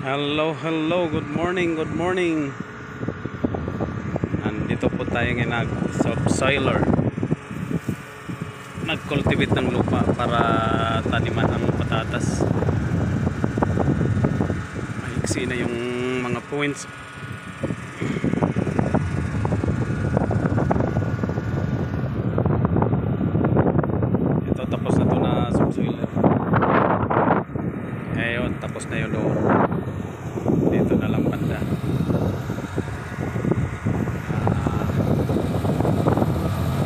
Hello, hello, good morning, good morning. Nandito po tayo ngayon nag-subsoiler. Nag-cultivate ng lupa para taniman ng patatas. Maiksi na yung mga points. Ito, tapos na to na subsoiler. Ngayon, tapos na yun doon. Dito na lang banda.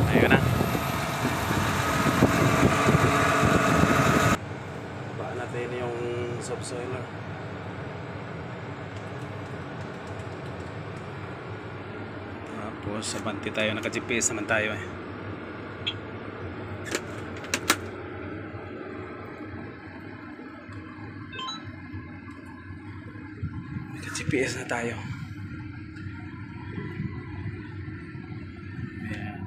Ayun na. Baka natin yung subsoiler. Tapos abante tayo, naka-GPS naman tayo eh. Naka-GPS na tayo. Ayan.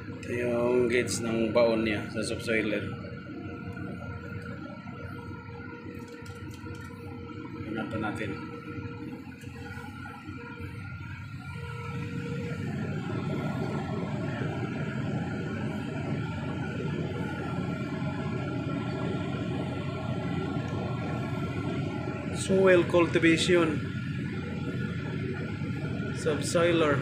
Ito yung gates ng baon niya sa subsoiler. Hanapan natin. Soil cultivation, subsoiler.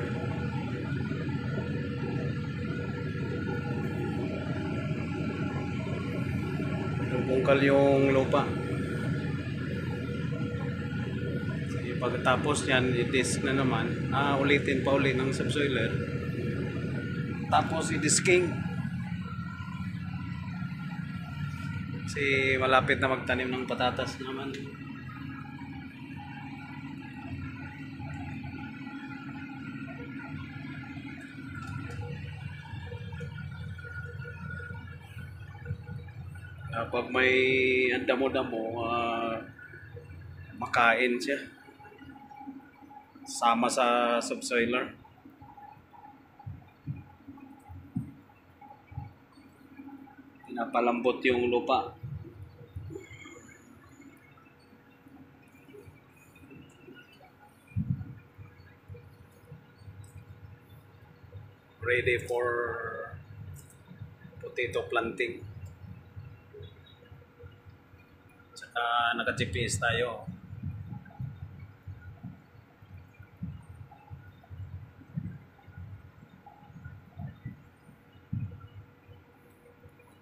Bungkal yung lupa. Sige, pagkatapos yan, i-disc na naman. Ulitin pa uli ng subsoiler. Tapos i-disking. Kasi malapit na magtanim ng patatas naman. Pag may damo-damo, makain siya. Sama sa subsoiler. Pinapalambot yung lupa. Ready for potato planting. Saka naka-GPS tayo.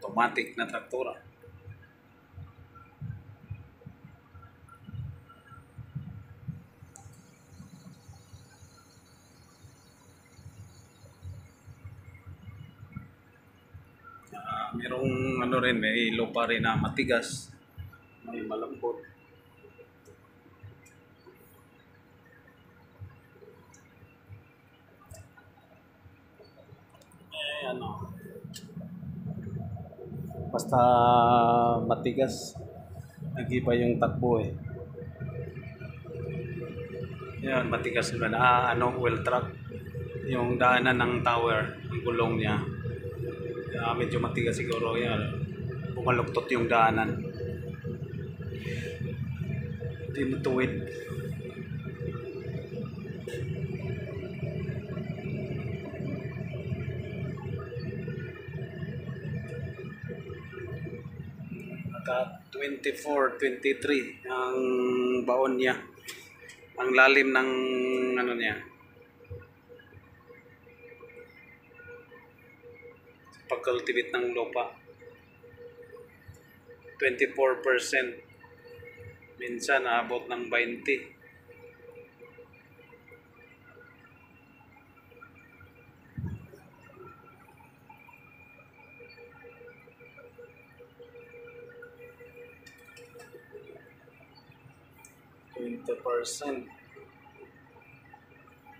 Automatic na traktora. Merong ano rin, may lupa rin na matigas, may malambot. Ano, basta matigas, nag-iba yung takbo eh. Yan, matigas na wheel truck. Yung daanan ng tower, yung gulong niya. Medyo matigas siguro yan. Bumaluktot yung daanan. Hindi matuwid. Naka 24, 23 ang baon niya. Ang lalim ng ano niya. Pag-cultivate ng lupa. 24%. Minsan naabot ng 20.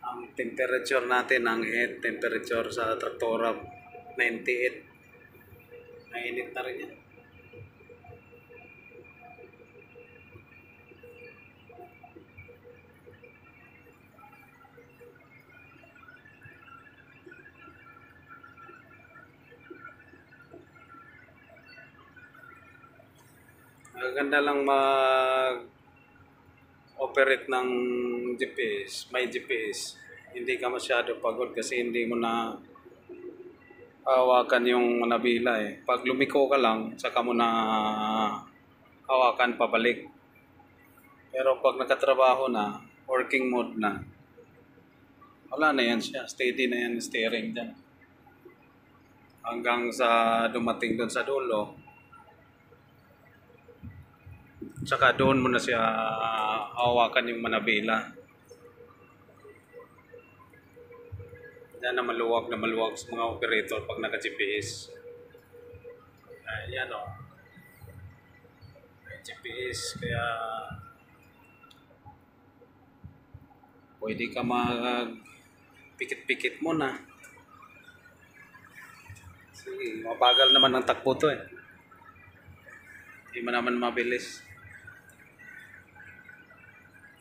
Ang temperature natin, ang head temperature sa traktora 98. Mainit na rin yan. Maganda lang mag-operate ng GPS, may GPS. Hindi ka masyado pagod kasi hindi mo na hawakan yung manabila eh. Pag lumiko ka lang, saka mo na hawakan pabalik. Pero pag nakatrabaho na, working mode na, wala na yan siya. Steady na yan steering dyan. Hanggang sa dumating doon sa dulo. Tsaka doon mo na siya hawakan yung manabila. Yan na maluwag sa mga operator pag naka-GPS. Ayan o. May GPS kaya pwede ka mag-pikit-pikit mo na. Sige, mabagal naman ang takbo to eh. Hindi mo naman mabilis.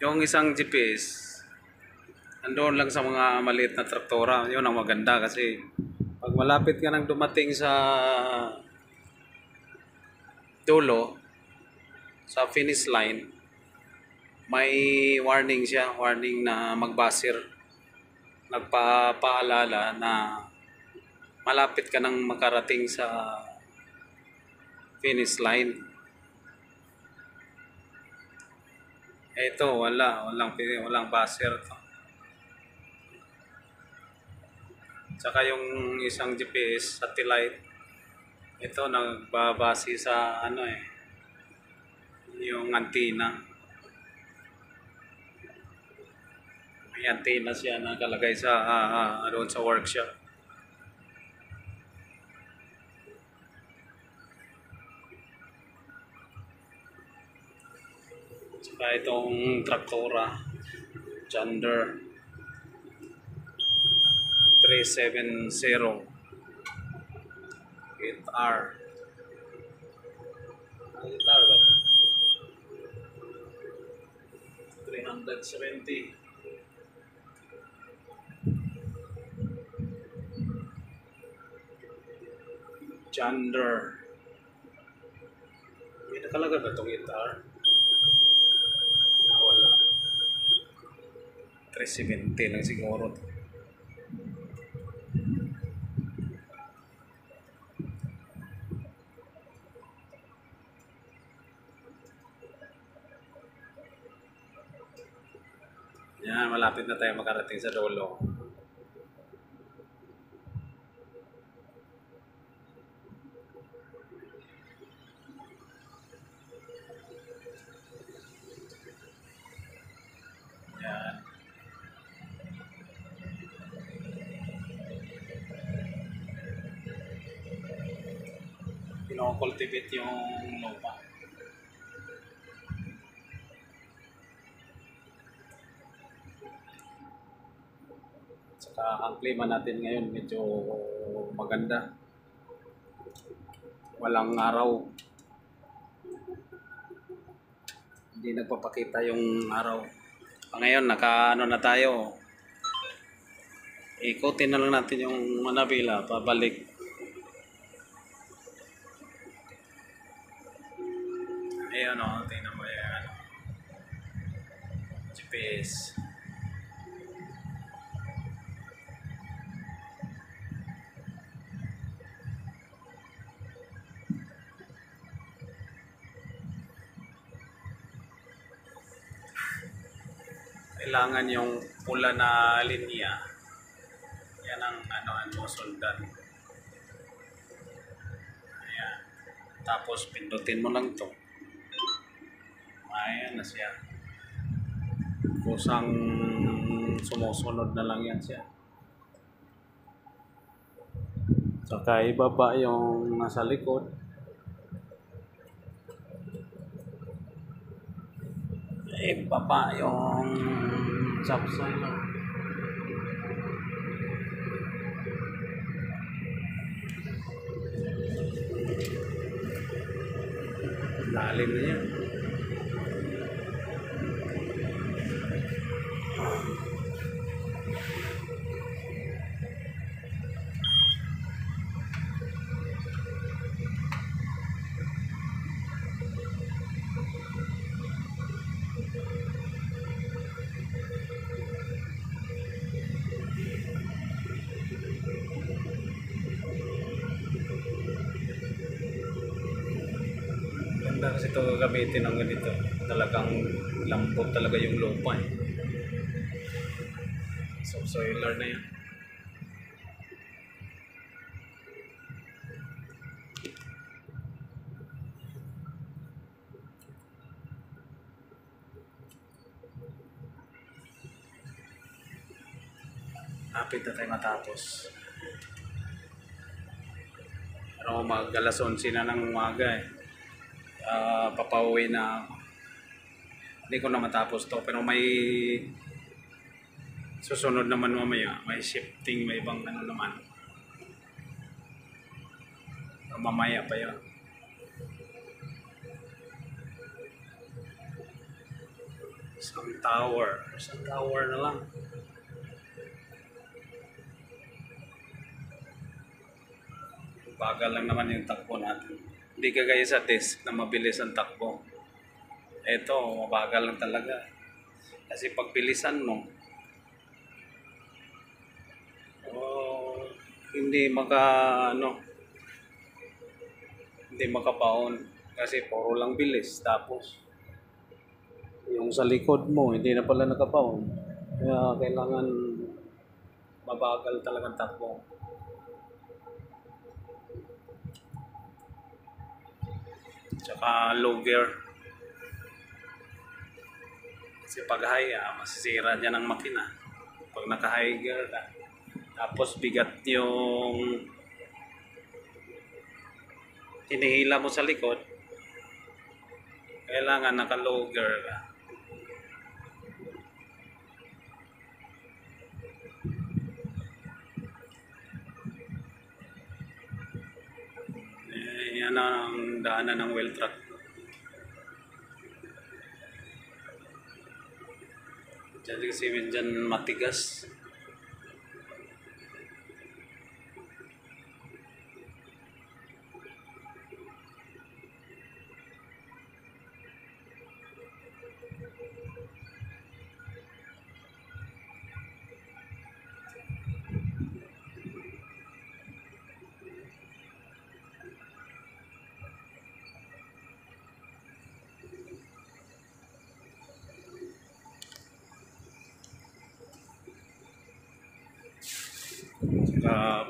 Yung isang GPS, andoon lang sa mga maliit na traktora. Yun ang maganda kasi pag malapit ka nang dumating sa dulo, sa finish line, may warning siya. Warning na magbasir. Nagpapaalala na malapit ka nang makarating sa finish line. Ito, walang buzzer to. Tsaka yung isang GPS satellite, ito nagbabase sa yung antenna. May antenna siya nakalagay sa doon sa workshop. Tsaka itong traktora, John Deere 370 8R. Guitar ba ito? 370. John Deere. May nakalagay ba itong guitar? Wala. 370 lang siguro. Yan, malapit na tayo makarating sa dulo. Yan. Pino-cultivate yung lupa. Saka ang klima natin ngayon medyo maganda. Walang araw. Hindi nagpapakita yung araw. Ngayon naka na tayo. Ikutin na lang natin yung manabila pabalik. Ayan o, tingnan mo yan. GPS. Kailangan yung pula na linya. Yan ang sundan. Ayan. Tapos pindutin mo lang to. Ayan na siya. Kusang sumusunod na lang yan siya. Saka ibaba yung nasa likod. Ibaba yung subsoil. Lalim na yan. ito gagamitin ng ganito. Talagang lambot talaga yung lupa eh. Subsoiler na yan. Hapit na tayo matapos. Pero mag alas 11 na ng umaga eh. Papauwi na ako. Hindi ko na matapos to. Pero may susunod naman mamaya. May shifting, may ibang ano naman. Pero mamaya pa yun. Isang tower na lang. Bagal lang naman yung takbo natin. Hindi kagaya sa disk na mabilis ang takbo. Ito, mabagal lang talaga. Kasi pagbilisan mo, hindi hindi makabaon. Kasi puro lang bilis. Tapos, yung sa likod mo, hindi na pala nakabaon. Kaya kailangan mabagal talagang takbo. Tsaka low gear. Kasi pag high, masisira dyan ang makina. Pag naka high gear ka. Tapos bigat yung hinihila mo sa likod. Kailangan naka low gear ka. Yan ang daanan ng wheel truck. Diyan kasi dyan matigas.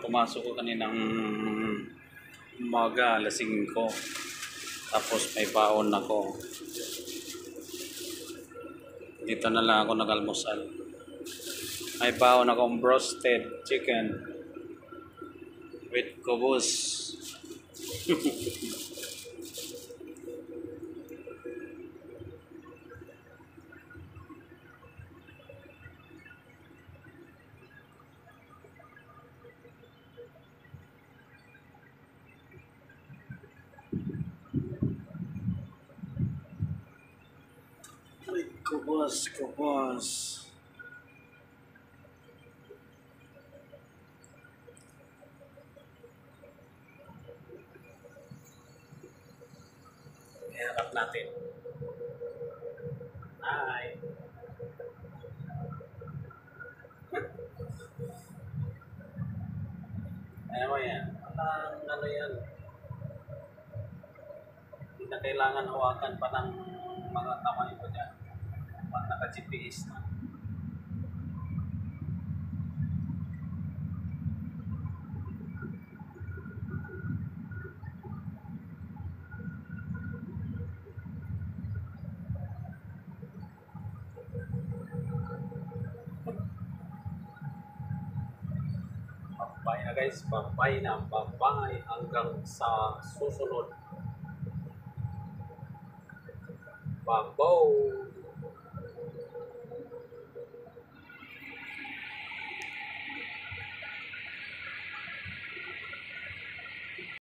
Pumasok ko kaninang umaga, alas 5. Tapos may baon ako. Dito na lang ako nag-almusal. May baon akong roasted chicken with kubos. Kubos. Iharap natin. Hi. Ano mo yan? Ano yan? Hindi na kailangan hawakan pa ng mga kamay ko dyan. Pag naka-GPS na. Bye na guys, bye na, bye hanggang sa susunod. Babaw!